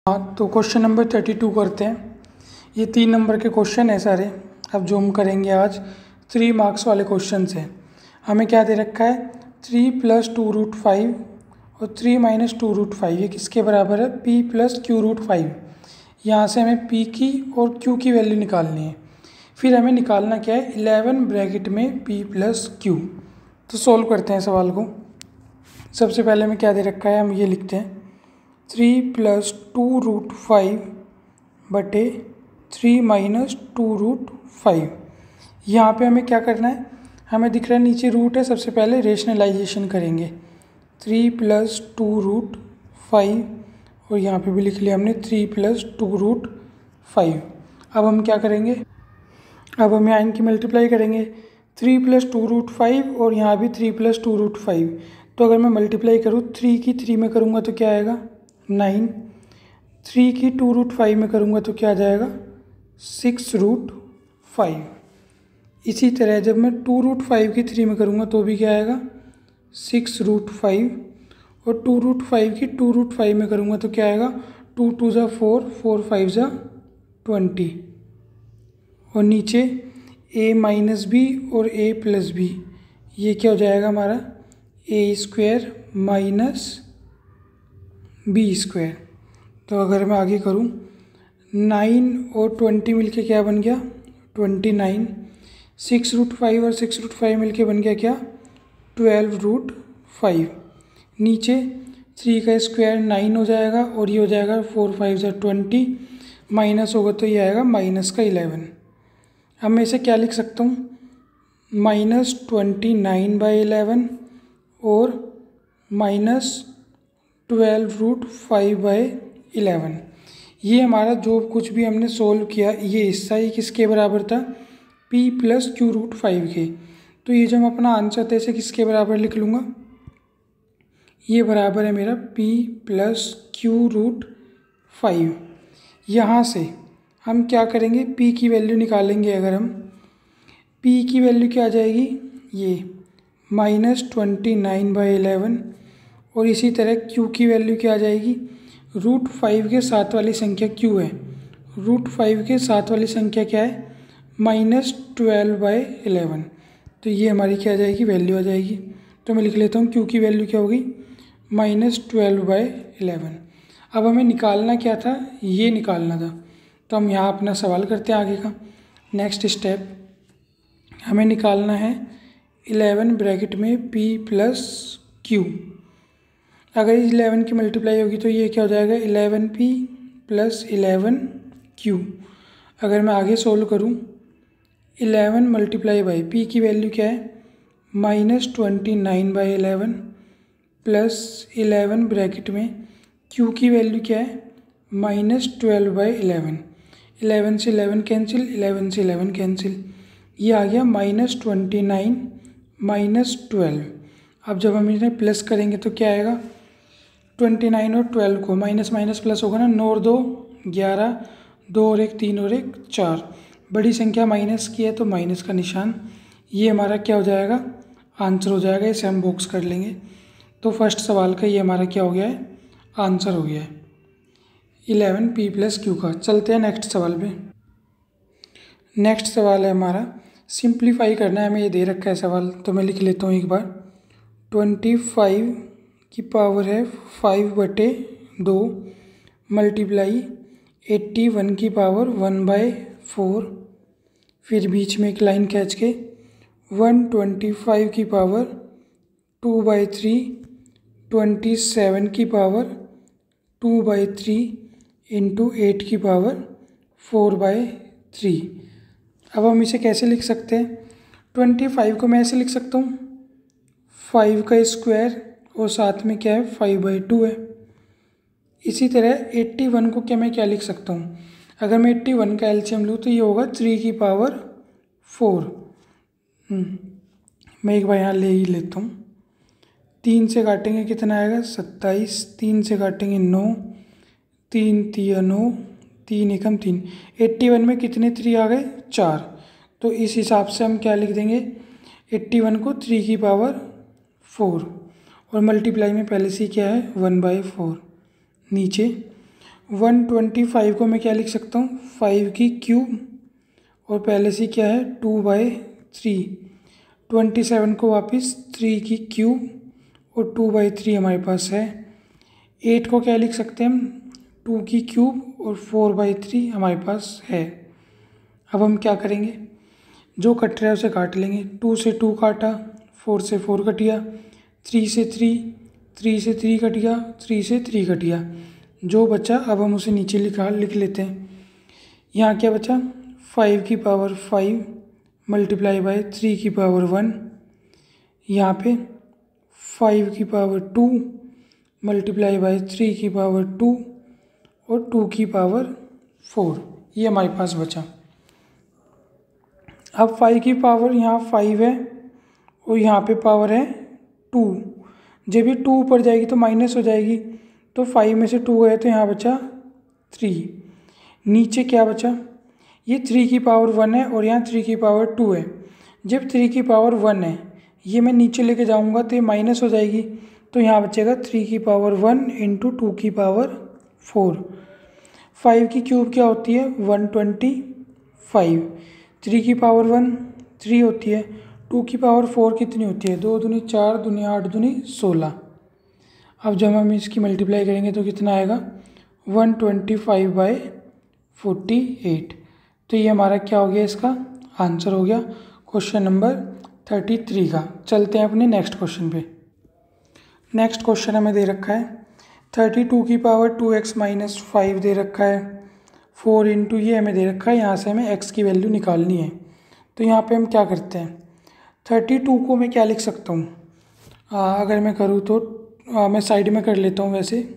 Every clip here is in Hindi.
हाँ, तो क्वेश्चन नंबर 32 करते हैं। ये 3 नंबर के क्वेश्चन है सारे। अब जो हम करेंगे आज 3 मार्क्स वाले क्वेश्चन हैं। हमें क्या दे रखा है 3 + 2√5 और 3 - 2√5 ये किसके बराबर है p + q√5। यहाँ से हमें p की और q की वैल्यू निकालनी है। फिर हमें निकालना क्या है 11 ब्रैकेट में p + q। तो सोल्व करते हैं सवाल को। सबसे पहले हमें क्या दे रखा है, हम ये लिखते हैं 3 + 2√5 बटे 3 - 2√5। यहाँ पे हमें क्या करना है, हमें दिख रहा है नीचे रूट है, सबसे पहले रेशनलाइजेशन करेंगे 3 + 2√5 और यहाँ पे भी लिख लिया हमने 3 + 2√5। अब हम क्या करेंगे, अब हम यहाँ इनकी मल्टीप्लाई करेंगे 3 + 2√5 और यहाँ भी 3 + 2√5। तो अगर मैं मल्टीप्लाई करूँ 3 की 3 में करूँगा तो क्या आएगा 9, 3 की 2√5 में करूँगा तो क्या आ जाएगा 6√5। इसी तरह जब मैं 2√5 की 3 में करूँगा तो भी क्या आएगा 6√5 और 2√5 की 2√5 में करूँगा तो क्या आएगा 2 × 2 = 4, 4 × 5 = 20 और नीचे a - b और a + b ये क्या हो जाएगा हमारा a² - b²। तो अगर मैं आगे करूँ 9 और 20 मिलके क्या बन गया 29, 6√5 और 6√5 मिलके बन गया क्या 12√5। नीचे 3 का स्क्वायर 9 हो जाएगा और ये हो जाएगा 4 × 5 = 20, माइनस होगा तो ये आएगा -11। अब मैं इसे क्या लिख सकता हूँ -29/11 और -12√5/11। ये हमारा जो कुछ भी हमने सोल्व किया ये हिस्सा ही किसके बराबर था p + q√5 के। तो ये जो हम अपना आंसर था इसे किसके बराबर लिख लूँगा, ये बराबर है मेरा p + q√5। यहाँ से हम क्या करेंगे p की वैल्यू निकालेंगे। अगर हम p की वैल्यू क्या आ जाएगी ये -29/11 और इसी तरह q की वैल्यू क्या आ जाएगी √5 के साथ वाली संख्या q है, √5 के साथ वाली संख्या क्या है -12/11। तो ये हमारी क्या आ जाएगी वैल्यू आ जाएगी। तो मैं लिख लेता हूँ q की वैल्यू क्या होगी -12/11। अब हमें निकालना क्या था, ये निकालना था। तो हम यहाँ अपना सवाल करते हैं आगे का। नेक्स्ट स्टेप हमें निकालना है 11 ब्रैकेट में p + q। अगर 11 की मल्टीप्लाई होगी तो ये क्या हो जाएगा 11p + 11q। अगर मैं आगे सोल्व करूँ 11 × p की वैल्यू क्या है -29/11 + 11 ब्रैकेट में q की वैल्यू क्या है -12/11। 11 से 11 कैंसिल, 11 से 11 कैंसिल, ये आ गया -29 - 12। अब जब हम इन्हें प्लस करेंगे तो क्या आएगा 29 और 12 को माइनस माइनस प्लस होगा ना, 9 और 2 11, 2 और 1 3 और 1 4। बड़ी संख्या माइनस की है तो माइनस का निशान, ये हमारा क्या हो जाएगा आंसर हो जाएगा। इसे हम बॉक्स कर लेंगे। तो फर्स्ट सवाल का ये हमारा क्या हो गया है आंसर हो गया है 11p + q का। चलते हैं नेक्स्ट सवाल पे। नेक्स्ट सवाल है हमारा सिंप्लीफाई करना है, हमें ये दे रखा है सवाल। तो मैं लिख लेता हूँ एक बार 25 की पावर है 5/2 मल्टीप्लाई 81 की पावर 1/4। फिर बीच में एक लाइन खींच के 125 की पावर 2/3 27 की पावर 2/3 × 8 की पावर 4/3। अब हम इसे कैसे लिख सकते हैं 25 को मैं ऐसे लिख सकता हूँ 5 का स्क्वायर और साथ में क्या है 5/2 है। इसी तरह 81 को क्या मैं क्या लिख सकता हूँ, अगर मैं 81 का एलसीएम लूँ तो ये होगा 3 की पावर 4। मैं एक बार यहाँ ले ही लेता हूँ। 3 से काटेंगे कितना आएगा 27, 3 से काटेंगे 9, 3 × 3 = 9, 3 × 1 = 3। 81 में कितने 3 आ गए 4। तो इस हिसाब से हम क्या लिख देंगे 81 को 3 की पावर 4 और मल्टीप्लाई में पहले से क्या है 1/4। नीचे 125 को मैं क्या लिख सकता हूँ, 5 की क्यूब और पहले से क्या है 2/3। 27 को वापस 3 की क्यूब और 2/3 हमारे पास है। 8 को क्या लिख सकते हैं हम, 2 की क्यूब और 4/3 हमारे पास है। अब हम क्या करेंगे, जो कट रहा है उसे काट लेंगे। 2 से 2 काटा, 4 से 4 कट गया, 3 से 3, 3 से 3 कट गया, 3 से 3 कट गया। जो बचा अब हम उसे नीचे लिख लेते हैं। यहाँ क्या बचा, 5 की पावर 5 मल्टीप्लाई बाय 3 की पावर 1। यहाँ पे 5 की पावर 2 मल्टीप्लाई बाय 3 की पावर 2 और 2 की पावर 4, ये हमारे पास बचा। अब 5 की पावर यहाँ 5 है और यहाँ पे पावर है 2। जब भी 2 ऊपर जाएगी तो माइनस हो जाएगी, तो 5 में से 2 गए तो यहाँ बचा 3। नीचे क्या बचा, ये 3 की पावर 1 है और यहाँ 3 की पावर 2 है। जब 3 की पावर 1 है ये मैं नीचे लेके जाऊँगा तो ये माइनस हो जाएगी, तो यहाँ बचेगा 3 की पावर 1 इंटू 2 की पावर 4। 5 की क्यूब क्या होती है, 125। 3 की पावर 1 3 होती है, 2 की पावर 4 कितनी होती है, 2 दूनी 4, दूनी 8, दूनी 16। अब जब हम इसकी मल्टीप्लाई करेंगे तो कितना आएगा, 125/48। तो ये हमारा क्या हो गया, इसका आंसर हो गया क्वेश्चन नंबर 33 का। चलते हैं अपने नेक्स्ट क्वेश्चन पे। नेक्स्ट क्वेश्चन हमें दे रखा है 32 की पावर 2x माइनस 5 दे रखा है, 4 इंटू ये हमें दे रखा है, यहाँ से हमें x की वैल्यू निकालनी है। तो यहाँ पे हम क्या करते हैं, 32 को मैं क्या लिख सकता हूँ, अगर मैं करूँ तो मैं साइड में कर लेता हूँ। वैसे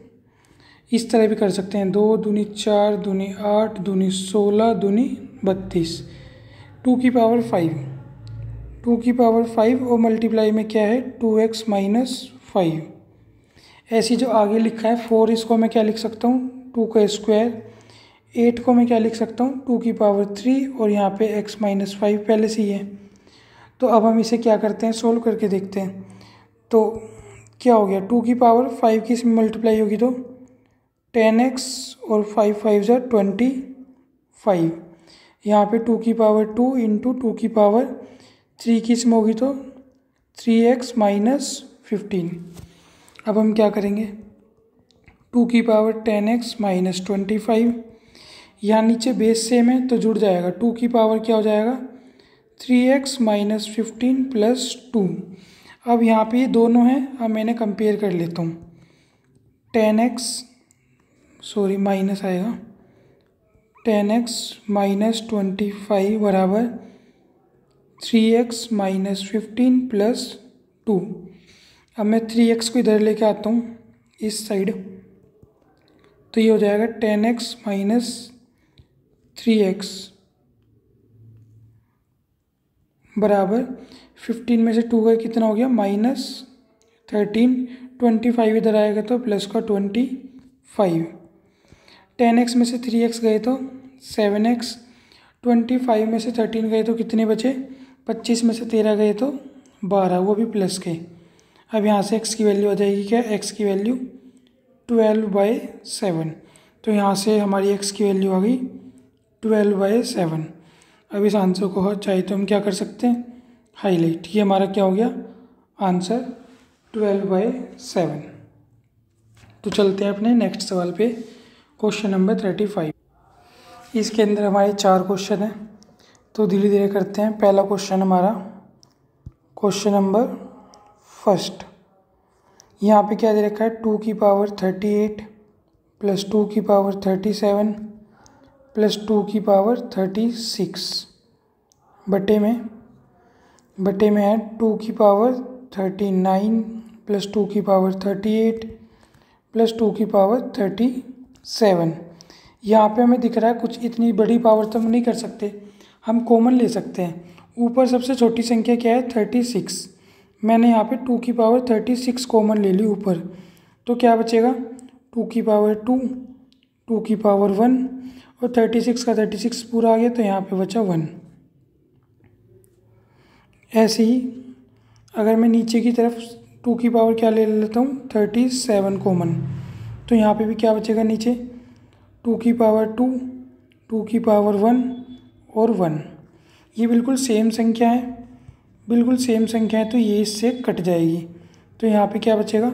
इस तरह भी कर सकते हैं, 2 दूनी 4, दूनी 8, दूनी 16, दूनी 32। 2 की पावर 5, 2 की पावर 5 और मल्टीप्लाई में क्या है 2x माइनस 5। ऐसी जो आगे लिखा है 4, इसको मैं क्या लिख सकता हूँ, 2 का स्क्वायर। 8 को मैं क्या लिख सकता हूँ, 2 की पावर 3 और यहाँ पे x माइनस 5 पहले से ही है। तो अब हम इसे क्या करते हैं, सोल्व करके देखते हैं। तो क्या हो गया, 2 की पावर 5 की इसमें मल्टीप्लाई होगी तो 10x और 5 5 ज़ा 25। यहाँ पे 2 की पावर 2 इंटू 2 की पावर 3 की इसमें होगी तो 3x माइनस 15। अब हम क्या करेंगे, 2 की पावर 10x माइनस 25, यहाँ नीचे बेस सेम है तो जुड़ जाएगा। 2 की पावर क्या हो जाएगा, 3x माइनस 15 प्लस 2। अब यहाँ पे ये दोनों हैं, अब मैंने कंपेयर कर लेता हूँ। 10x माइनस आएगा, 10x माइनस 25 बराबर 3x माइनस 15 प्लस 2। अब मैं 3x को इधर लेके आता हूँ इस साइड, तो ये हो जाएगा 10x माइनस 3x बराबर 15 में से 2 गए कितना हो गया, माइनस 13। 25 इधर आएगा तो प्लस का 25। 10x में से 3x गए तो 7x। 25 में से 13 गए तो कितने बचे, 25 में से 13 गए तो 12, वो भी प्लस के। अब यहाँ से x की वैल्यू आ जाएगी क्या, x की वैल्यू 12/7। तो यहाँ से हमारी x की वैल्यू आ गई 12/7। अब इस आंसर को चाहे तो हम क्या कर सकते हैं, हाईलाइट। ये हमारा क्या हो गया आंसर 12/7। तो चलते हैं अपने नेक्स्ट सवाल पे, क्वेश्चन नंबर 35। इसके अंदर हमारे 4 क्वेश्चन हैं, तो धीरे धीरे करते हैं। पहला क्वेश्चन हमारा क्वेश्चन नंबर फर्स्ट, यहाँ पे क्या दे रखा है, 2 की पावर 38 प्लस 2 की पावर 37 प्लस 2 की पावर 36 बटे में है 2 की पावर 39 प्लस 2 की पावर 38 प्लस 2 की पावर 37। यहाँ पे हमें दिख रहा है कुछ इतनी बड़ी पावर तो हम नहीं कर सकते, हम कॉमन ले सकते हैं। ऊपर सबसे छोटी संख्या क्या है 36, मैंने यहाँ पे 2 की पावर 36 कॉमन ले ली ऊपर, तो क्या बचेगा 2 की पावर 2, 2 की पावर 1 और 36 का 36 पूरा आ गया तो यहाँ पे बचा 1। ऐसे ही अगर मैं नीचे की तरफ 2 की पावर क्या ले लेता हूँ 37 कॉमन, तो यहाँ पे भी क्या बचेगा नीचे 2 की पावर 2, 2 की पावर 1 और 1। ये बिल्कुल सेम संख्या है, बिल्कुल सेम संख्या है, तो ये इससे कट जाएगी। तो यहाँ पे क्या बचेगा,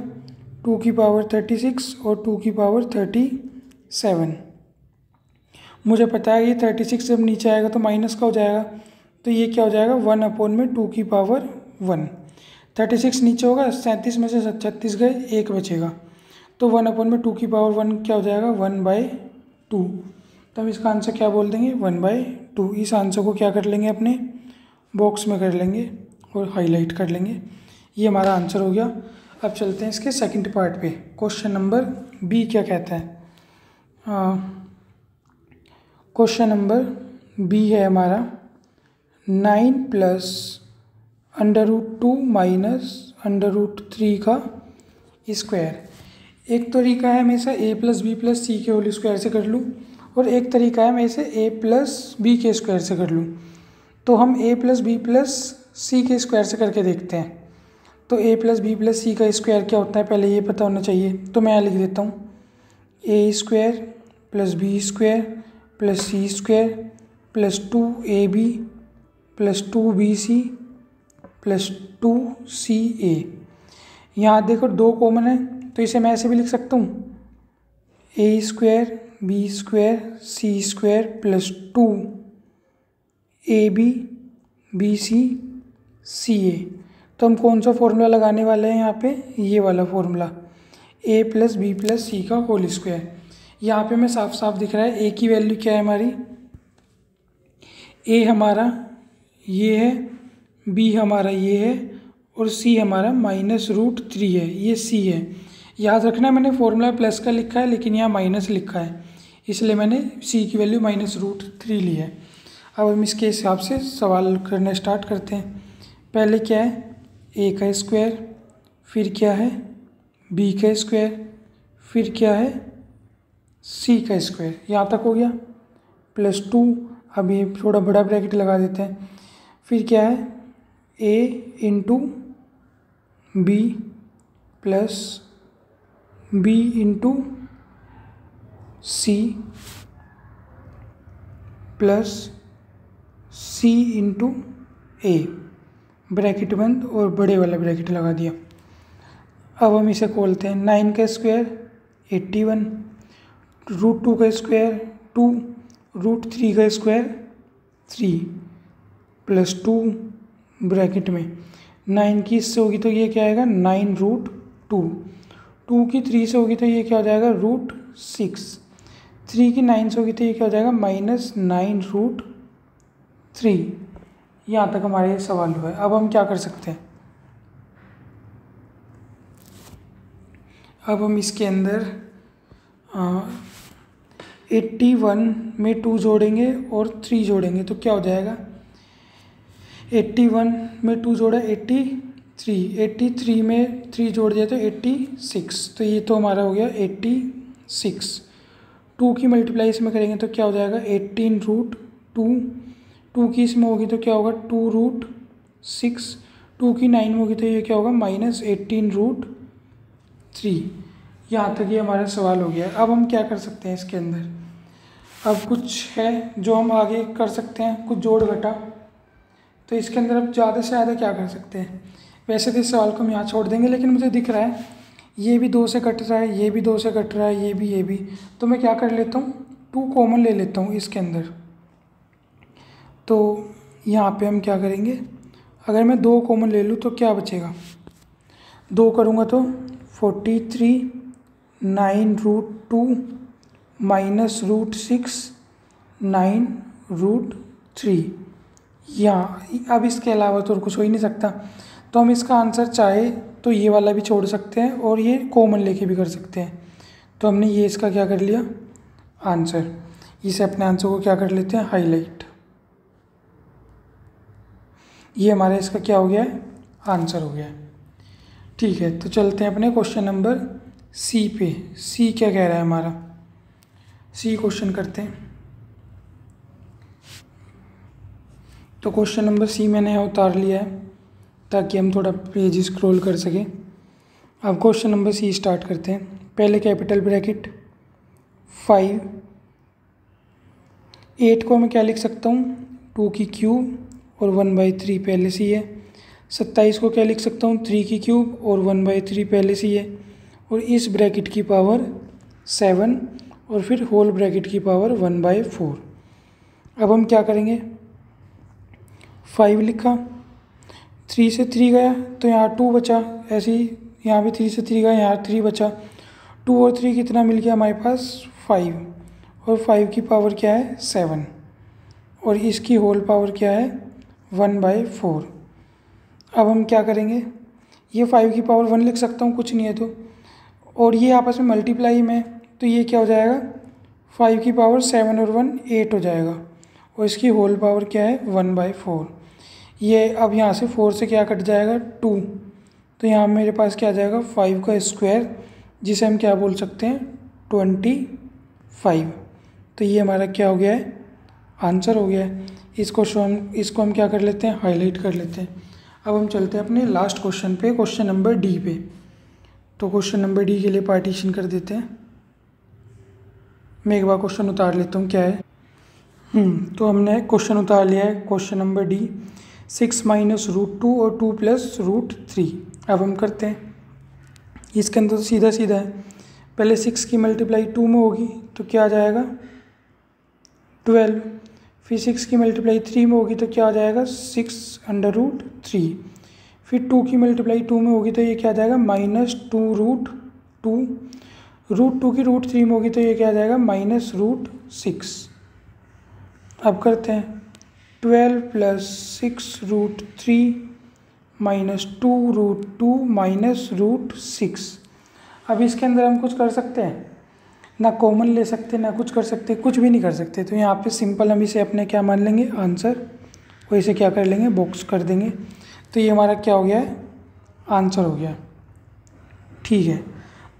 2 की पावर 36 और 2 की पावर 37। मुझे पता है ये 36 जब नीचे आएगा तो माइनस का हो जाएगा, तो ये क्या हो जाएगा 1/2 की पावर 1। 36 नीचे होगा, 37 में से 36 गए, 1 बचेगा, तो 1/2 की पावर 1 क्या हो जाएगा 1/2। तो हम इसका आंसर क्या बोल देंगे 1/2। इस आंसर को क्या कर लेंगे, अपने बॉक्स में कर लेंगे और हाईलाइट कर लेंगे। ये हमारा आंसर हो गया। अब चलते हैं इसके सेकंड पार्ट पे। क्वेश्चन नंबर बी क्या कहता है। क्वेश्चन नंबर बी है हमारा 9 + √2 - √3 का स्क्वायर। एक तरीका है मैं इसे a + b + c के होल स्क्वायर से कर लूँ, और एक तरीका है मैं इसे a + b के स्क्वायर से कर लूँ। तो हम a + b + c के स्क्वायर से करके देखते हैं। तो a + b + c का स्क्वायर क्या होता है, पहले ये पता होना चाहिए। तो मैं यहाँ लिख देता हूँ a² + b² + c² + 2ab + 2bc + 2ca। यहाँ देखो 2 कॉमन है, तो इसे मैं ऐसे भी लिख सकता हूँ a² b² c² + 2ab bc ca। तो हम कौन सा फॉर्मूला लगाने वाले हैं यहाँ पे, ये वाला फॉर्मूला a + b + c का होल स्क्वायर। यहाँ पे हमें साफ साफ दिख रहा है a की वैल्यू क्या है हमारी, a हमारा ये है, b हमारा ये है, और c हमारा -√3 है, ये c है। याद रखना मैंने फॉर्मूला प्लस का लिखा है, लेकिन यहाँ माइनस लिखा है, इसलिए मैंने c की वैल्यू -√3 ली है। अब हम इसके हिसाब से सवाल करना स्टार्ट करते हैं। पहले क्या है a का स्क्वायर, फिर क्या है b का स्क्वायर, फिर क्या है c का स्क्वायर। यहाँ तक हो गया, +2। अब ये थोड़ा बड़ा ब्रैकेट लगा देते हैं। फिर क्या है a × b + b × c + c × a, bracket बंद और बड़े वाला ब्रैकेट लगा दिया। अब हम इसे खोलते हैं। 9 का स्क्वायर 81, √2 का स्क्वायर 2, √3 का स्क्वायर 3 + 2 ब्रैकेट में 9 की इससे होगी तो ये क्या आएगा 9√2, 2 की 3 से होगी तो ये क्या हो जाएगा √6, 3 की 9 से होगी तो ये क्या हो जाएगा -9√3। यहाँ तक हमारे सवाल हुआ है। अब हम क्या कर सकते हैं, अब हम इसके अंदर 81 में 2 जोड़ेंगे और 3 जोड़ेंगे तो क्या हो जाएगा, 81 में 2 जोड़ा 83, 83 में 3 जोड़ दिया तो 86, तो ये तो हमारा हो गया 86। 2 की मल्टीप्लाई इसमें करेंगे तो क्या हो जाएगा 18√2, 2 की इसमें होगी तो क्या होगा 2√6, 2 की 9 में होगी तो ये क्या होगा -18√3। यहाँ तक ये हमारा सवाल हो गया। अब हम क्या कर सकते हैं इसके अंदर, अब कुछ है जो हम आगे कर सकते हैं, कुछ जोड़ घटा। तो इसके अंदर अब ज़्यादा से ज़्यादा क्या कर सकते हैं, वैसे तो इस सवाल को हम यहाँ छोड़ देंगे, लेकिन मुझे दिख रहा है ये भी 2 से कट रहा है, ये भी 2 से कट रहा है, ये भी, तो मैं क्या कर लेता हूँ 2 कॉमन ले लेता हूँ इसके अंदर। तो यहाँ पे हम क्या करेंगे, अगर मैं 2 कॉमन ले लूँ तो क्या बचेगा, 2 करूँगा तो 43, 9√2 -√6, 9√3। यहाँ अब इसके अलावा तो कुछ हो ही नहीं सकता, तो हम इसका आंसर चाहे तो ये वाला भी छोड़ सकते हैं और ये कॉमन लेके भी कर सकते हैं। तो हमने ये इसका क्या कर लिया आंसर, इसे अपने आंसर को क्या कर लेते हैं हाईलाइट। ये हमारा इसका क्या हो गया है आंसर हो गया है। ठीक है, तो चलते हैं अपने क्वेश्चन नंबर सी पे। सी क्या कह रहा है हमारा, सी क्वेश्चन करते हैं। तो क्वेश्चन नंबर सी मैंने यहाँ उतार लिया है ताकि हम थोड़ा पेज स्क्रॉल कर सकें। अब क्वेश्चन नंबर सी स्टार्ट करते हैं। पहले कैपिटल ब्रैकेट 5 8 को मैं क्या लिख सकता हूँ, 2 की क्यूब और 1/3 पहले से ही है। 27 को क्या लिख सकता हूँ, 3 की क्यूब और 1/3 पहले से ही है। और इस ब्रैकेट की पावर 7 और फिर होल ब्रैकेट की पावर 1/4। अब हम क्या करेंगे, 5 लिखा, 3 से 3 गया तो यहाँ 2 बचा, ऐसे ही यहाँ भी 3 से 3 गया, यहाँ 3 बचा। 2 और 3 कितना मिल गया हमारे पास, 5, और 5 की पावर क्या है, 7, और इसकी होल पावर क्या है, 1/4। अब हम क्या करेंगे, ये 5 की पावर 1 लिख सकता हूँ, कुछ नहीं है तो, और ये आपस में मल्टीप्लाई में, तो ये क्या हो जाएगा, 5 की पावर 7 और 1 8 हो जाएगा, और इसकी होल पावर क्या है, 1/4। ये अब यहाँ से 4 से क्या कट जाएगा, 2, तो यहाँ मेरे पास क्या आ जाएगा, 5 का स्क्वायर, जिसे हम क्या बोल सकते हैं, 25। तो ये हमारा क्या हो गया है, आंसर हो गया है। इसको हम क्या कर लेते हैं, हाईलाइट कर लेते हैं। अब हम चलते हैं अपने लास्ट क्वेश्चन पे, क्वेश्चन नंबर डी पे। तो क्वेश्चन नंबर डी के लिए पार्टीशन कर देते हैं। मैं एक बार क्वेश्चन उतार लेता हूँ क्या है। तो हमने क्वेश्चन उतार लिया है, क्वेश्चन नंबर डी, 6 - √2 और 2 + √3। अब हम करते हैं, इसके अंदर तो सीधा सीधा है। पहले 6 की मल्टीप्लाई 2 में होगी तो क्या आ जाएगा, 12। फिर 6 की मल्टीप्लाई 3 में होगी तो क्या आ जाएगा, 6√3। फिर 2 की मल्टीप्लाई 2 में होगी तो ये क्या आ जाएगा, -2√2। √2 की √3 में होगी तो ये क्या आ जाएगा, -√6। अब करते हैं, 12 + 6√3 -2√2 -√6। अब इसके अंदर हम कुछ कर सकते हैं, ना कॉमन ले सकते, ना कुछ कर सकते, कुछ भी नहीं कर सकते। तो यहाँ पे सिंपल हम इसे अपने क्या मान लेंगे, आंसर, और इसे क्या कर लेंगे, बॉक्स कर देंगे। तो ये हमारा क्या हो गया है, आंसर हो गया। ठीक है,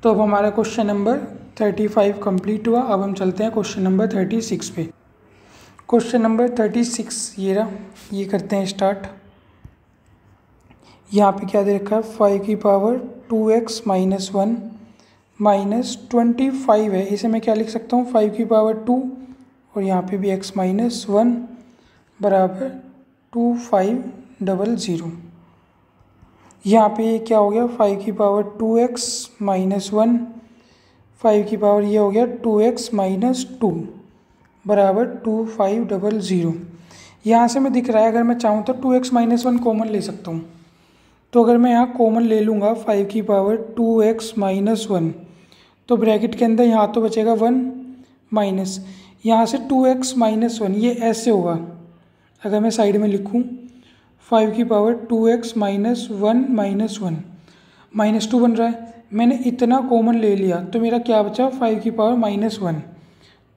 तो अब हमारा क्वेश्चन नंबर 35 कंप्लीट हुआ। अब हम चलते हैं क्वेश्चन नंबर 36 पे। क्वेश्चन नंबर 36 ये रहा, ये करते हैं स्टार्ट। यहाँ पे क्या दे रखा है, 5 की पावर 2x - 1 -25 है। इसे मैं क्या लिख सकता हूँ, 5 की पावर 2 और यहाँ पे भी x - 1 बराबर 2500। यहाँ पे ये क्या हो गया, 5 की पावर 2x - 1, 5 की पावर ये हो गया 2x - 2 बराबर 2500। यहाँ से मैं दिख रहा है, अगर मैं चाहूँ तो 2x - 1 कॉमन ले सकता हूँ। तो अगर मैं यहाँ कॉमन ले लूँगा 5 की पावर 2x - 1, तो ब्रैकेट के अंदर यहाँ तो बचेगा 1 माइनस, यहाँ से 2x - 1, ये ऐसे होगा। अगर मैं साइड में लिखूँ 5 की पावर 2x - 1 -2 बन रहा है, मैंने इतना कॉमन ले लिया तो मेरा क्या बचा, 5 की पावर -1।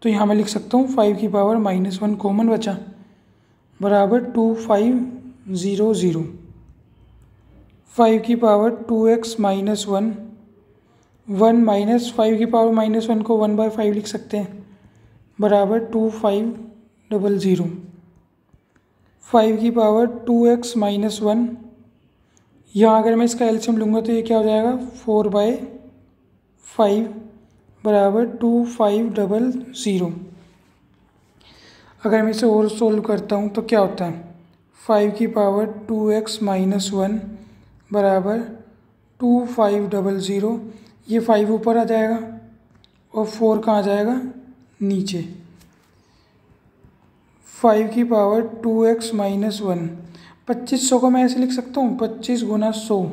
तो यहाँ मैं लिख सकता हूँ 5 की पावर -1 कॉमन बचा बराबर 2500। 5 की पावर 2x - 1, 1 माइनस 5 की पावर -1 को 1/5 लिख सकते हैं बराबर 2500। 5 की पावर 2x - 1, यहाँ अगर मैं इसका एलसीएम लूँगा तो ये क्या हो जाएगा, 4/5 बराबर 2500। अगर मैं इसे और सोल्व करता हूँ तो क्या होता है, 5 की पावर 2x - 1 बराबर 2500। ये 5 ऊपर आ जाएगा और 4 कहाँ आ जाएगा, नीचे। 5 की पावर 2x - 1, 2500 को मैं ऐसे लिख सकता हूँ, 25 गुना 100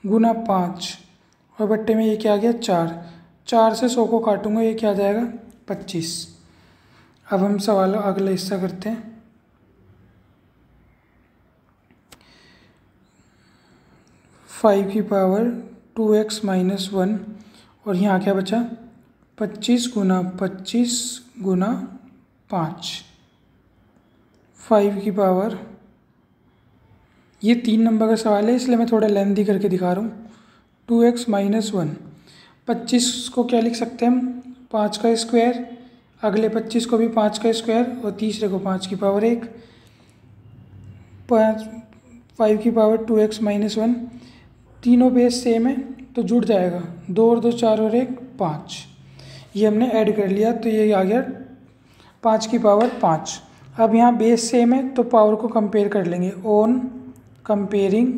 गुना 5, और बट्टे में ये क्या आ गया, 4 से 100 को काटूंगा, ये क्या आ जाएगा, 25। अब हम सवाल अगला हिस्सा करते हैं। फाइव की पावर 2x - 1 और यहाँ क्या बचा, 25 गुना 5, 5 की पावर, ये 3 नंबर का सवाल है इसलिए मैं थोड़ा लेंथी करके दिखा रहा हूँ। 2x - 1, 25 को क्या लिख सकते हैं हम, 5 का स्क्वायर, अगले 25 को भी 5 का स्क्वायर और तीसरे को 5 की पावर 1। 5 की पावर 2x - 1, तीनों बेस सेम है तो जुड़ जाएगा, 2 और 2 4 और 1 5। ये हमने ऐड कर लिया तो ये आ गया 5 की पावर 5। अब यहाँ बेस सेम है तो पावर को कंपेयर कर लेंगे। ऑन कंपेयरिंग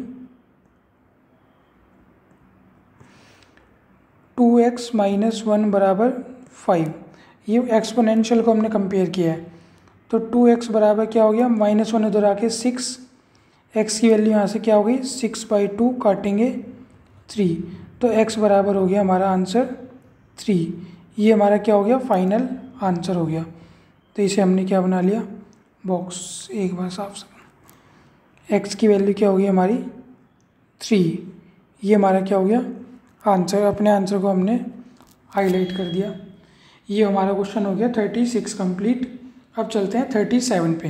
2x माइनस 1 बराबर 5, ये एक्सपोनेंशियल को हमने कंपेयर किया है। तो 2x बराबर क्या हो गया, -1 इधर आके 6, x की वैल्यू यहाँ से क्या हो गई 6/2, काटेंगे 3, तो x बराबर हो गया हमारा आंसर 3। ये हमारा क्या हो गया, फाइनल आंसर हो गया। तो इसे हमने क्या बना लिया, बॉक्स एक बार साफ से। x की वैल्यू क्या होगी हमारी 3, ये हमारा क्या हो गया आंसर। अपने आंसर को हमने हाईलाइट कर दिया। ये हमारा क्वेश्चन हो गया 36 कंप्लीट। अब चलते हैं 37 पे।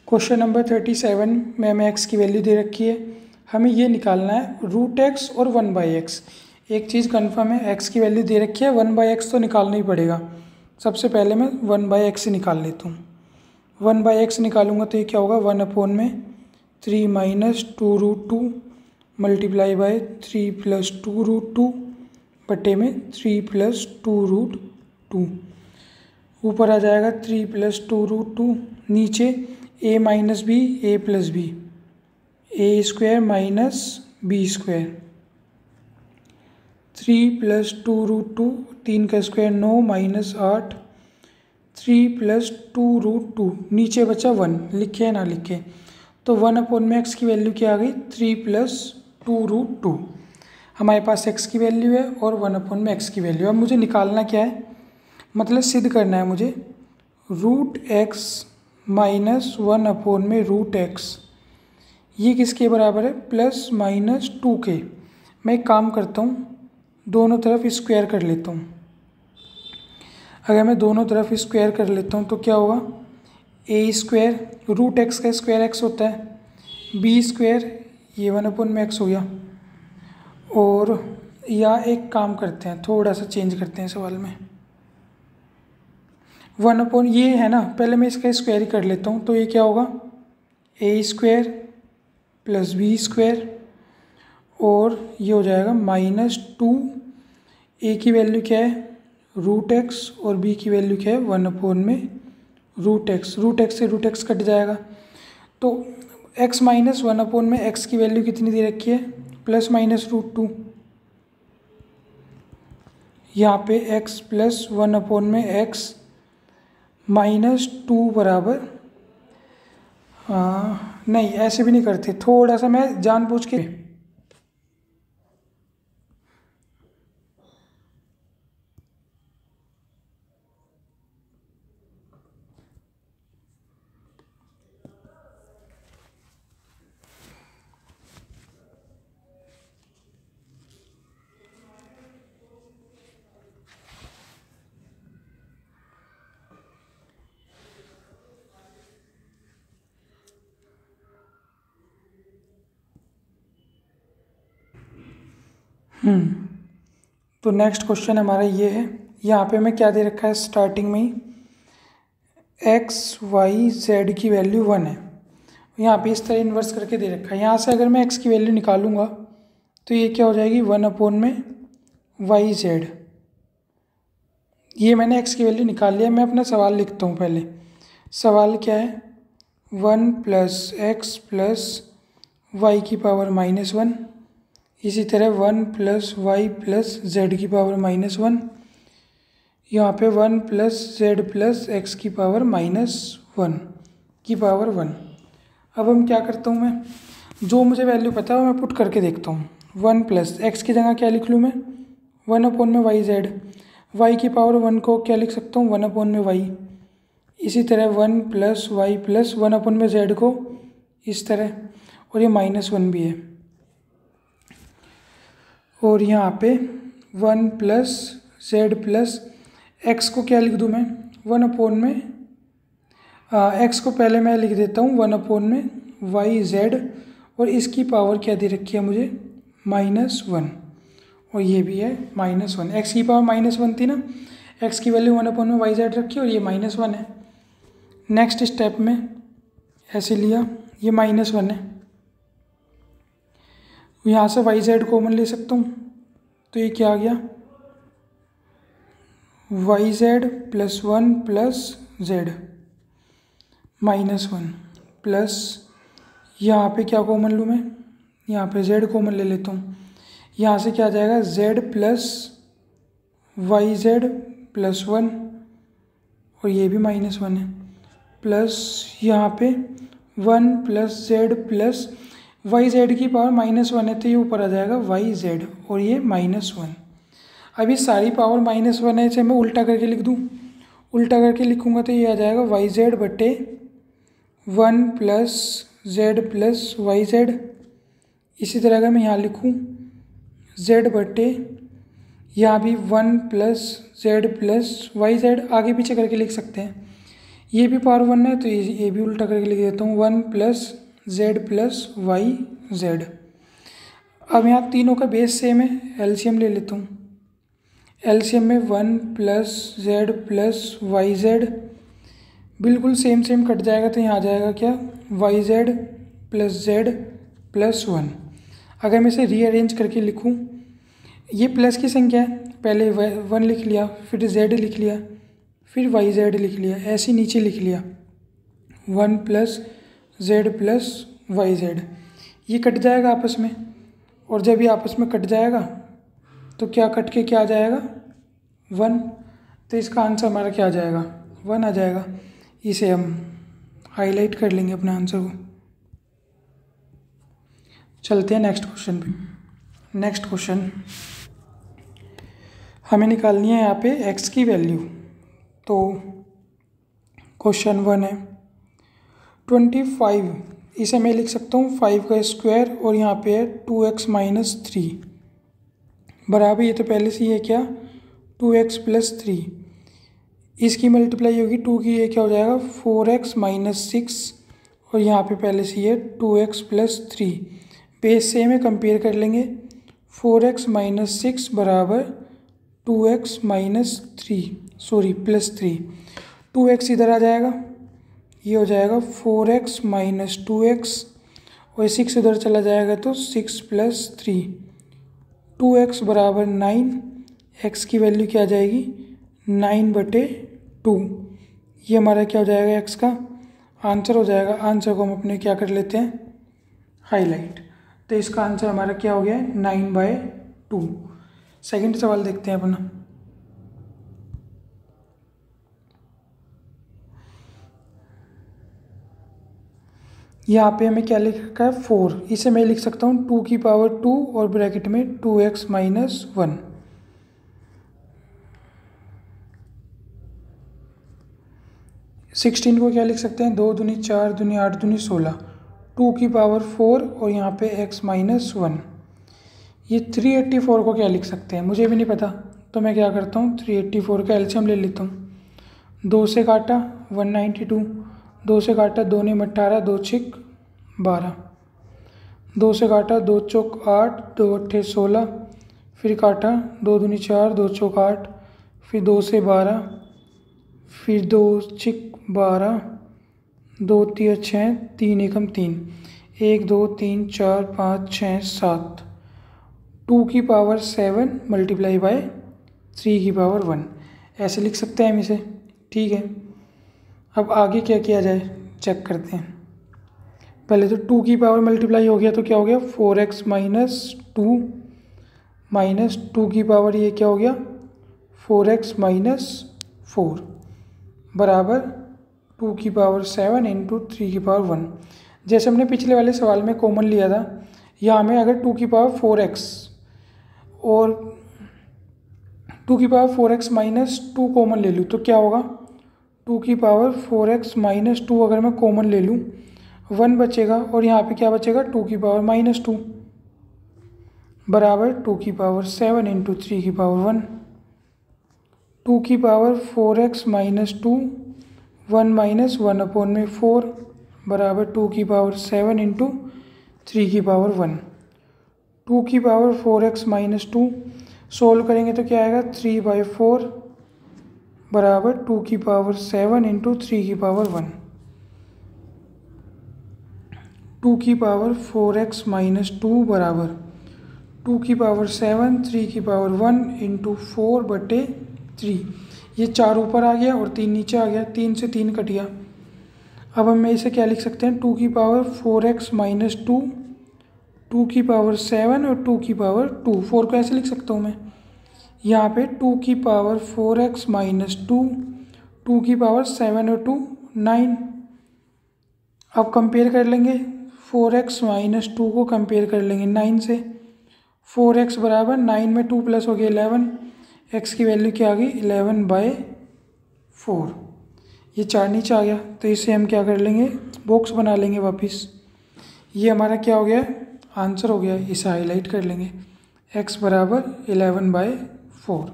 क्वेश्चन नंबर 37 में हमें x की वैल्यू दे रखी है, हमें ये निकालना है √x और 1/x। एक चीज़ कन्फर्म है, x की वैल्यू दे रखी है, 1/x तो निकालना ही पड़ेगा। सबसे पहले मैं 1/x निकाल लेता हूँ। 1/x निकालूंगा तो ये क्या होगा, 1/3 माइनस 2√2 मल्टीप्लाई बाय 3 प्लस 2√2 बटे में 3 प्लस 2√2। ऊपर आ जाएगा 3 प्लस 2√2, नीचे a minus B A plus B, A square minus B square, 3 plus 2√2, 3 का स्क्वायर 9 माइनस 8, 3 प्लस 2√2, नीचे बचा 1, लिखे ना लिखे तो 1/x की वैल्यू क्या आ गई 3 प्लस 2√2। हमारे पास x की वैल्यू है और 1/x की वैल्यू। अब मुझे निकालना क्या है, मतलब सिद्ध करना है मुझे √x माइनस 1/√x, ये किसके बराबर है, +-2 के। मैं एक काम करता हूँ, दोनों तरफ स्क्वायर कर लेता हूँ। अगर मैं दोनों तरफ स्क्वायर कर लेता हूँ तो क्या होगा, a स्क्वायर, √x का स्क्वायर x होता है, b स्क्वायर, ये 1/x हो गया। और या एक काम करते हैं, थोड़ा सा चेंज करते हैं सवाल में, 1/ ये है ना, पहले मैं इसका स्क्वायर ही कर लेता हूँ। तो ये क्या होगा, a square plus B square, और ये हो जाएगा -2, a की वैल्यू क्या है √x और b की वैल्यू क्या है 1/√x। √x से √x कट जाएगा, तो x माइनस 1/x की वैल्यू कितनी दे रखी है, +-√2। यहाँ पे x प्लस 1/x -2 बराबर, नहीं ऐसे भी नहीं करते, थोड़ा सा मैं जानबूझ के, तो नेक्स्ट क्वेश्चन हमारा ये है। यहाँ पे हमें क्या दे रखा है, स्टार्टिंग में ही x y z की वैल्यू 1 है। यहाँ पे इस तरह इन्वर्स करके दे रखा है। यहाँ से अगर मैं x की वैल्यू निकालूंगा तो ये क्या हो जाएगी 1/y/z। ये मैंने x की वैल्यू निकाल लिया। मैं अपना सवाल लिखता हूँ पहले। सवाल क्या है, 1 + x + y की पावर -1, इसी तरह 1 + y + z की पावर -1, यहाँ पे 1 + z + x की पावर -1 की पावर 1। अब हम क्या करता हूँ, मैं जो मुझे वैल्यू पता है वो मैं पुट करके देखता हूँ। 1 + x की जगह क्या लिख लूँ मैं, 1/yz। y की पावर 1 को क्या लिख सकता हूँ, 1/y। इसी तरह 1 + y + 1/z को इस तरह, और ये -1 भी है। और यहाँ पे 1 + z + x को क्या लिख दूँ मैं, 1/, x को पहले मैं लिख देता हूँ 1/yz, और इसकी पावर क्या दे रखी है मुझे, -1, और ये भी है -1। x की पावर -1 थी ना, x की वैल्यू 1/yz रखी और ये -1 है। नेक्स्ट स्टेप में ऐसे लिया, ये -1 है, यहाँ से yz कॉमन ले सकता हूँ, तो ये क्या आ गया Y Z plus 1 plus Z -1 plus यहाँ पे क्या कॉमन लूँ मैं, यहाँ पे जेड कॉमन ले लेता हूँ। यहाँ से क्या आ जाएगा, Z plus Y Z plus 1 और ये भी -1 है, प्लस यहाँ पे 1 plus Z plus Y Z की पावर -1 है तो ये ऊपर आ जाएगा वाई जेड और ये -1। अभी सारी पावर -1 है, इसे मैं उल्टा करके लिख दूँ। उल्टा करके लिखूँगा तो ये आ जाएगा वाई जेड बटे 1 plus Z plus Y Z. इसी तरह अगर मैं यहाँ लिखूँ जेड बटे यहाँ भी 1 plus Z plus Y Z, आगे पीछे करके लिख सकते हैं। ये भी पावर 1 है तो ये भी उल्टा करके लिख देता हूँ 1 plus Z plus Y Z. अब यहाँ तीनों का बेस सेम है, एलसीएम ले लेता हूँ। एलसीएम में 1 plus Z plus Y Z बिल्कुल सेम कट जाएगा तो यहाँ आ जाएगा क्या, Y Z plus Z plus 1। अगर मैं इसे रीअरेंज करके लिखूँ, ये प्लस की संख्या है, पहले 1 लिख लिया, फिर जेड लिख लिया, फिर वाई जेड लिख लिया, ऐसे नीचे लिख लिया 1 plus Z plus Y Z. ये कट जाएगा आपस में, और जब ये आपस में कट जाएगा तो क्या कट के क्या आ जाएगा 1, तो इसका आंसर हमारा क्या आ जाएगा 1 आ जाएगा। इसे हम हाईलाइट कर लेंगे अपने आंसर को। चलते हैं नेक्स्ट क्वेश्चन पे। नेक्स्ट क्वेश्चन हमें निकालनी है यहाँ पे x की वैल्यू। तो क्वेश्चन 1 है 25, इसे मैं लिख सकता हूँ 5 का स्क्वायर और यहाँ पे है 2x - 3 बराबर, ये तो पहले से ही है क्या 2x + 3, इसकी मल्टीप्लाई होगी 2 की, ये क्या हो जाएगा 4x - 6 और यहाँ पे पहले से ही है 2x + 3। बेस सेम है, कंपेयर कर लेंगे। 4x - 6 बराबर 2x - 3 प्लस 3, 2x इधर आ जाएगा, ये हो जाएगा 4x - 2x और 6 उधर चला जाएगा तो 6 + 3, 2x बराबर 9। x की वैल्यू क्या आ जाएगी 9/2। ये हमारा क्या हो जाएगा x का आंसर हो जाएगा। आंसर को हम अपने क्या कर लेते हैं हाईलाइट, तो इसका आंसर हमारा क्या हो गया 9/2। सेकंड सवाल देखते हैं अपना। यहाँ पे हमें क्या लिख रखा है 4, इसे मैं लिख सकता हूँ 2 की पावर 2 और ब्रैकेट में 2x - 1। 16 को क्या लिख सकते हैं 2 दूनी 4 दूनी 8 दूनी 16, 2 की पावर 4 और यहाँ पे x - 1। ये 384 को क्या लिख सकते हैं, मुझे भी नहीं पता, तो मैं क्या करता हूँ 384 का एलसीएम ले लेता हूँ। 2 से काटा 192, 2 से काटा 2 ने 18, 2 छिक 12, 2 से काटा 2 चौक 8, 2 अट्ठे 16, फिर काटा 2 दूनी 4, 2 चौक 8, फिर 2 से 12, फिर 2 छिक 12, 2 तिया 6, 3 एकम 3, 1 2 3 4 5 6 7, 2 की पावर 7 मल्टीप्लाई बाय 3 की पावर 1, ऐसे लिख सकते हैं हम इसे। ठीक है, अब आगे क्या किया जाए चेक करते हैं। पहले तो 2 की पावर मल्टीप्लाई हो गया तो क्या हो गया 4x - 2 माइनस 2 की पावर ये क्या हो गया 4x - 4 बराबर 2 की पावर 7 इंटू 3 की पावर 1। जैसे हमने पिछले वाले सवाल में कॉमन लिया था, यहाँ में अगर 2 की पावर 4x और 2 की पावर 4x - 2 कॉमन ले लूँ तो क्या होगा 2 की पावर 4x - 2 अगर मैं कॉमन ले लूँ 1 बचेगा और यहाँ पे क्या बचेगा 2 की पावर -2 बराबर 2 की पावर 7 इंटू 3 की पावर 1। 2 की पावर 4x - 2 1 - 1/4 बराबर 2 की पावर 7 इंटू 3 की पावर 1। 2 की पावर 4x - 2 सोल्व करेंगे तो क्या आएगा 3/4 बराबर 2 की पावर 7 इंटू 3 की पावर 1। 2 की पावर 4x - 2 बराबर 2 की पावर 7 3 की पावर 1 इंटू 4/3। ये 4 ऊपर आ गया और 3 नीचे आ गया, 3 से 3 कट गया। अब हम इसे क्या लिख सकते हैं, 2 की पावर 4x माइनस 2, 2 की पावर 7 और 2 की पावर 2। 4 को ऐसे लिख सकता हूँ मैं, यहाँ पे 2 की पावर 4x माइनस 2, 2 की पावर 7 और 2 9। अब कंपेयर कर लेंगे 4x माइनस 2 को कंपेयर कर लेंगे 9 से। 4x बराबर 9 में 2 प्लस हो गया 11, x की वैल्यू क्या आ गई 11/4। ये 4 नीचे आ गया, तो इसे हम क्या कर लेंगे, बॉक्स बना लेंगे वापस। ये हमारा क्या हो गया, आंसर हो गया। इसे हाईलाइट कर लेंगे, x बराबर 11/4।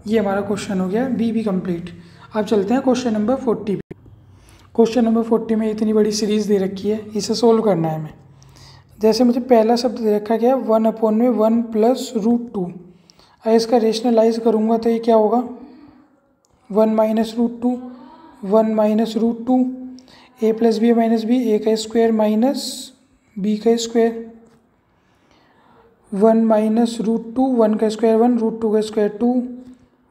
ये हमारा क्वेश्चन हो गया, बी भी कंप्लीट। अब चलते हैं क्वेश्चन नंबर 40 पे। क्वेश्चन नंबर 40 में इतनी बड़ी सीरीज़ दे रखी है, इसे सोल्व करना है हमें। जैसे मुझे पहला शब्द दे रखा गया 1/1 प्लस √2। अगर इसका रेशनलाइज करूँगा तो ये क्या होगा, 1 minus √2, 1 minus √2, a plus B minus B, A का स्क्वायर माइनस बी का स्क्वायर, 1 माइनस √2, 1 का स्क्वायर 1, √2 का स्क्वायर 2,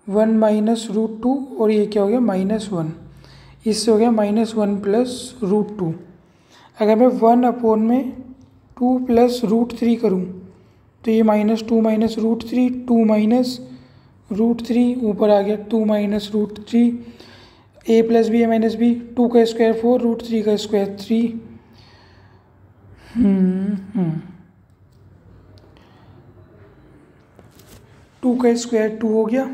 1 माइनस √2 और ये क्या हो गया -1। इससे हो गया -1 प्लस √2। अगर मैं 1/2 प्लस √3 करूँ तो ये -2 माइनस √3, 2 माइनस √3, ऊपर आ गया 2 minus √3, a plus B minus B, 2 का स्क्वायर 4, √3 का स्क्वायर 3। 2 का स्क्वायर 2 हो गया,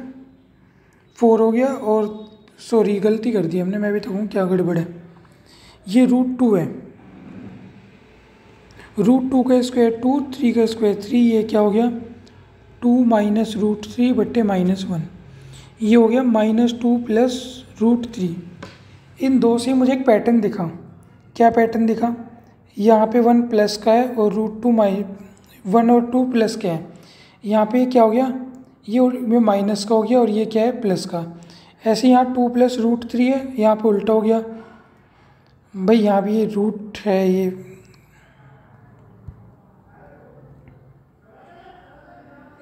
4 हो गया, और सॉरी गलती कर दी हमने, मैं भी तो कहूँ क्या गड़बड़ है। ये √2 है, √2 का स्क्वायर 2, 3 का स्क्वायर 3, ये क्या हो गया 2 माइनस √3 बट्टे -1। ये हो गया -2 प्लस √3। इन दो से मुझे एक पैटर्न दिखा। क्या पैटर्न दिखा, यहाँ पे 1 प्लस का है और √2 1 और 2 प्लस का है। यहाँ पे क्या हो गया, ये माइनस का हो गया और ये क्या है प्लस का। ऐसे यहाँ 2 प्लस √3 है, यहाँ पे उल्टा हो गया भाई, यहाँ भी ये रूट है, ये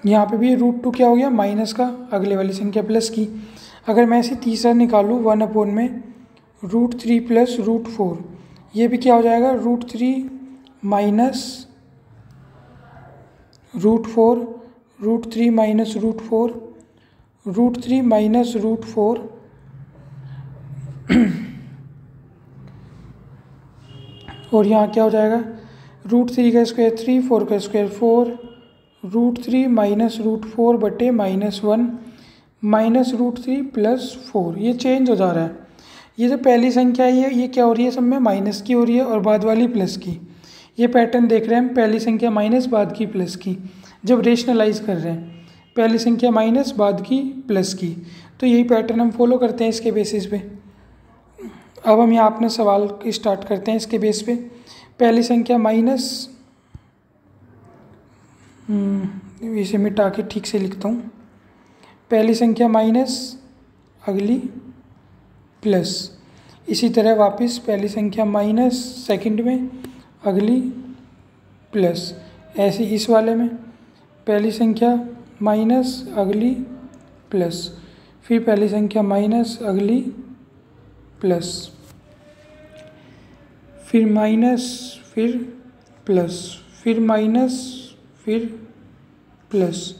यहाँ पे भी √2 क्या हो गया माइनस का, अगले वाली संख्या प्लस की। अगर मैं इसे तीसरा निकालूँ 1/√3 प्लस √4, ये भी क्या हो जाएगा √3 माइनस √4, √3 माइनस √4, √3 माइनस √4 और यहाँ क्या हो जाएगा √3 का स्क्वायर 3, 4 का स्क्वायर 4, √3 माइनस √4 बटे -1, माइनस √3 प्लस 4। ये चेंज हो जा रहा है। ये जो पहली संख्या है ये क्या हो रही है, सब में माइनस की हो रही है और बाद वाली प्लस की। ये पैटर्न देख रहे हैं हम, पहली संख्या माइनस बाद की प्लस की। जब रेशनलाइज कर रहे हैं पहली संख्या माइनस बाद की प्लस की, तो यही पैटर्न हम फॉलो करते हैं इसके बेसिस पे। अब हम यहाँ अपना सवाल स्टार्ट करते हैं इसके बेस पे। पहली संख्या माइनस, इसे मिटा के ठीक से लिखता हूँ, पहली संख्या माइनस अगली प्लस। इसी तरह वापस पहली संख्या माइनस सेकंड में अगली प्लस। ऐसे इस वाले में पहली संख्या माइनस अगली प्लस, फिर पहली संख्या माइनस अगली प्लस, फिर माइनस, फिर प्लस, फिर माइनस, फिर प्लस,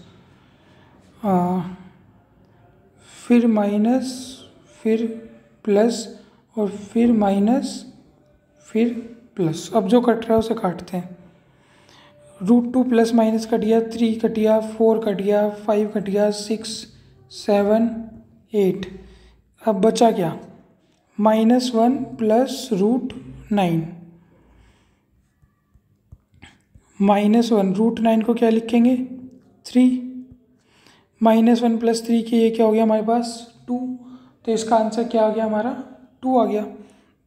फिर माइनस, फिर प्लस और फिर माइनस, फिर प्लस। अब जो कट रहा है उसे काटते हैं। √2 प्लस माइनस कट गया, 3 कट गया, 4 कट गया, 5 कट गया, 6, 7, 8। अब बचा क्या, -1 प्लस √9, -1 √9 को क्या लिखेंगे 3, -1 प्लस 3 के ये क्या हो गया हमारे पास 2। तो इसका आंसर क्या आ गया हमारा 2 आ गया।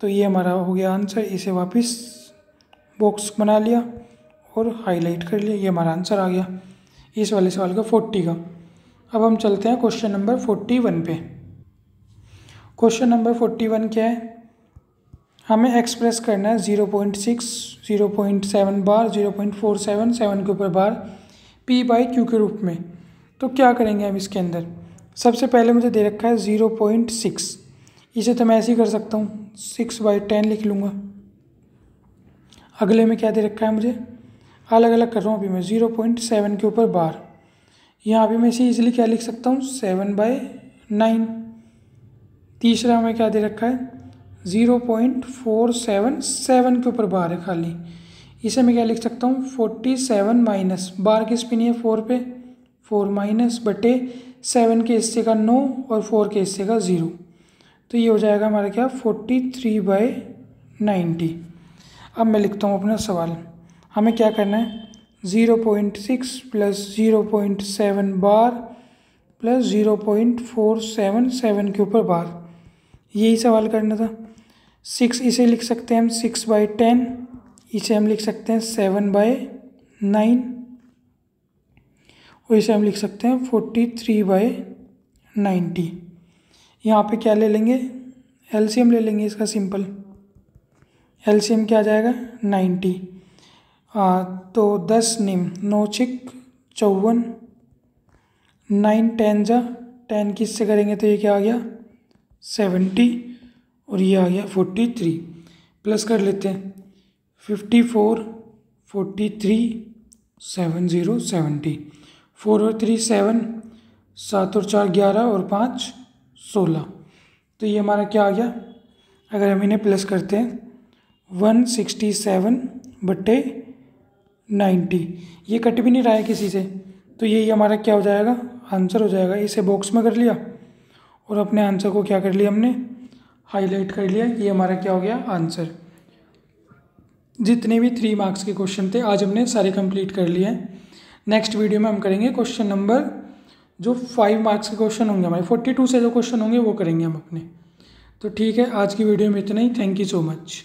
तो ये हमारा हो गया आंसर। इसे वापस बॉक्स बना लिया और हाईलाइट कर लिया, ये हमारा आंसर आ गया इस वाले सवाल का 40 का। अब हम चलते हैं क्वेश्चन नंबर 41 पे। क्वेश्चन नंबर 41 क्या है, हमें एक्सप्रेस करना है 0.6, 0.7 बार, 0.477 के ऊपर बार P/Q के रूप में। तो क्या करेंगे हम इसके अंदर, सबसे पहले मुझे दे रखा है 0.6, इसे तो मैं ऐसे ही कर सकता हूँ, 6/10 लिख लूँगा। अगले में क्या दे रखा है मुझे, अलग अलग कर रहा हूँ अभी मैं, 0.7 के ऊपर बार, यहाँ भी मैं इसे ईजिली क्या लिख सकता हूँ, 7/9। तीसरा में क्या दे रखा है, 0.477 के ऊपर बार है खाली, इसे मैं क्या लिख सकता हूँ, 47 माइनस, बार किस पे नहीं है, 4 पे, 4 माइनस बटे 7 के हिस्से का 9 और 4 के हिस्से का 0, तो ये हो जाएगा हमारा क्या, 43/90। अब मैं लिखता हूँ अपना सवाल, हमें क्या करना है, 0.6 प्लस 0.7 बार प्लस 0.477 के ऊपर बार, यही सवाल करना था। 6 इसे लिख सकते हैं हम 6/10, इसे हम लिख सकते हैं 7/9 और इसे हम लिख सकते हैं 43/90। यहाँ पे क्या ले लेंगे, एलसीएम ले लेंगे इसका, सिंपल एलसीएम क्या आ जाएगा, 90। तो 10 निम 9 छिक 54, 9 10 जा 10 किससे करेंगे तो ये क्या आ गया, 70 और ये आ गया 43, प्लस कर लेते हैं 54 43 70 70, 4 और 3 7, 7 और 4 11 और 5 16, तो ये हमारा क्या आ गया, अगर हम इन्हें प्लस करते हैं 167/90, ये कट भी नहीं रहा है किसी से, तो यही हमारा क्या हो जाएगा, आंसर हो जाएगा। इसे बॉक्स में कर लिया और अपने आंसर को क्या कर लिया हमने, हाईलाइट कर लिया, ये हमारा क्या हो गया, आंसर। जितने भी 3 मार्क्स के क्वेश्चन थे आज हमने सारे कंप्लीट कर लिए हैं। नेक्स्ट वीडियो में हम करेंगे क्वेश्चन नंबर, जो 5 मार्क्स के क्वेश्चन होंगे हमारे, 42 से जो क्वेश्चन होंगे वो करेंगे हम अपने। तो ठीक है, आज की वीडियो में इतना ही, थैंक यू सो मच।